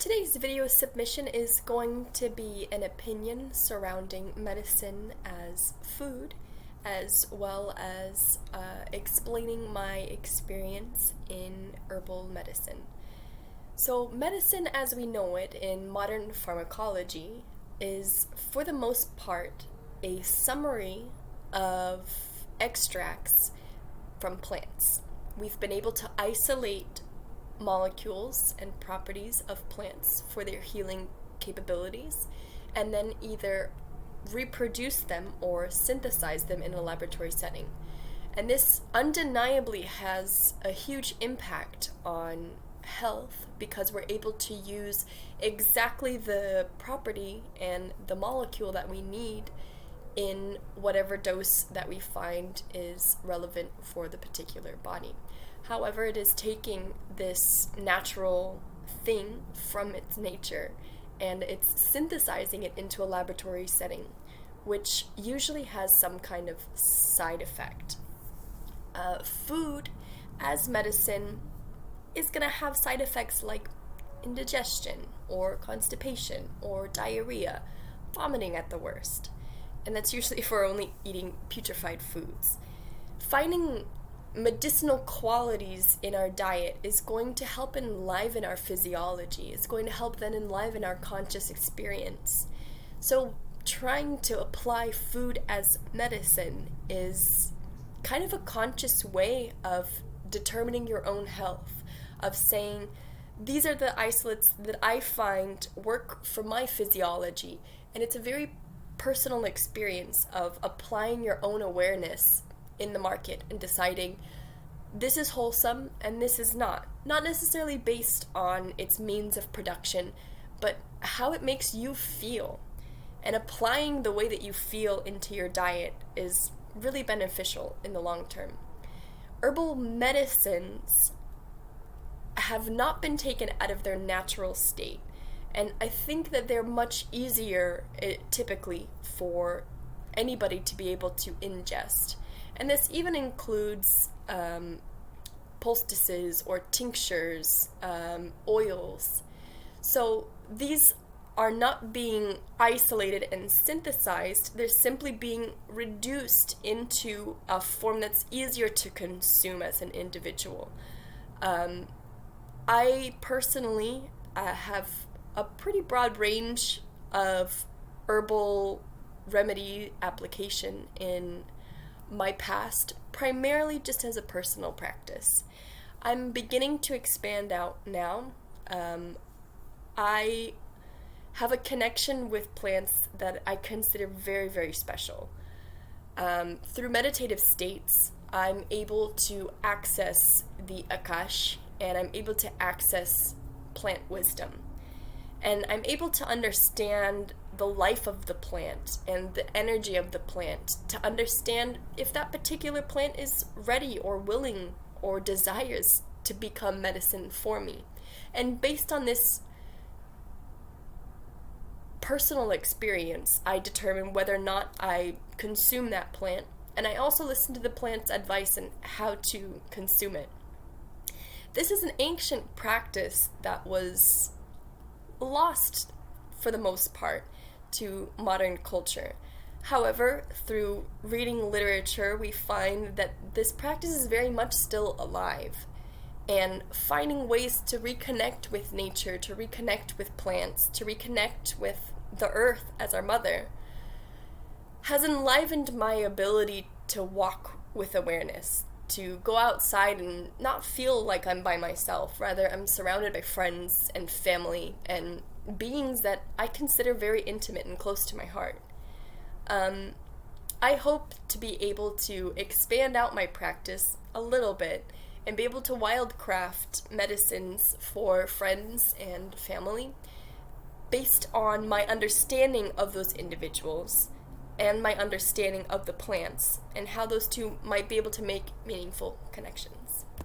Today's video submission is going to be an opinion surrounding medicine as food, as well as explaining my experience in herbal medicine. So, medicine as we know it in modern pharmacology is, for the most part, a summary of extracts from plants. We've been able to isolate molecules and properties of plants for their healing capabilities, and then either reproduce them or synthesize them in a laboratory setting. And this undeniably has a huge impact on health because we're able to use exactly the property and the molecule that we need in whatever dose that we find is relevant for the particular body. However, it is taking this natural thing from its nature and it's synthesizing it into a laboratory setting, which usually has some kind of side effect. Food as medicine is going to have side effects like indigestion or constipation or diarrhea, vomiting at the worst. And that's usually if we're only eating putrefied foods. Finding medicinal qualities in our diet is going to help enliven our physiology. It's going to help then enliven our conscious experience. So trying to apply food as medicine is kind of a conscious way of determining your own health, of saying, these are the isolates that I find work for my physiology. And it's a very personal experience of applying your own awareness in the market and deciding this is wholesome and this is not necessarily based on its means of production, but how it makes you feel. And applying the way that you feel into your diet is really beneficial in the long term. Herbal medicines have not been taken out of their natural state, and I think that they're much easier typically for anybody to be able to ingest. And this even includes poultices or tinctures, oils. So these are not being isolated and synthesized, they're simply being reduced into a form that's easier to consume as an individual. I personally have a pretty broad range of herbal remedy application in my past, primarily just as a personal practice. I'm beginning to expand out now. I have a connection with plants that I consider very, very special. Through meditative states, I'm able to access the Akash, and I'm able to access plant wisdom. And I'm able to understand the life of the plant and the energy of the plant, to understand if that particular plant is ready or willing or desires to become medicine for me. And based on this personal experience, I determine whether or not I consume that plant, and I also listen to the plant's advice on how to consume it. This is an ancient practice that was lost for the most part to modern culture. However, through reading literature, we find that this practice is very much still alive, and finding ways to reconnect with nature, to reconnect with plants, to reconnect with the earth as our mother has enlivened my ability to walk with awareness, to go outside and not feel like I'm by myself. Rather, I'm surrounded by friends and family and beings that I consider very intimate and close to my heart. I hope to be able to expand out my practice a little bit and be able to wildcraft medicines for friends and family based on my understanding of those individuals and my understanding of the plants and how those two might be able to make meaningful connections.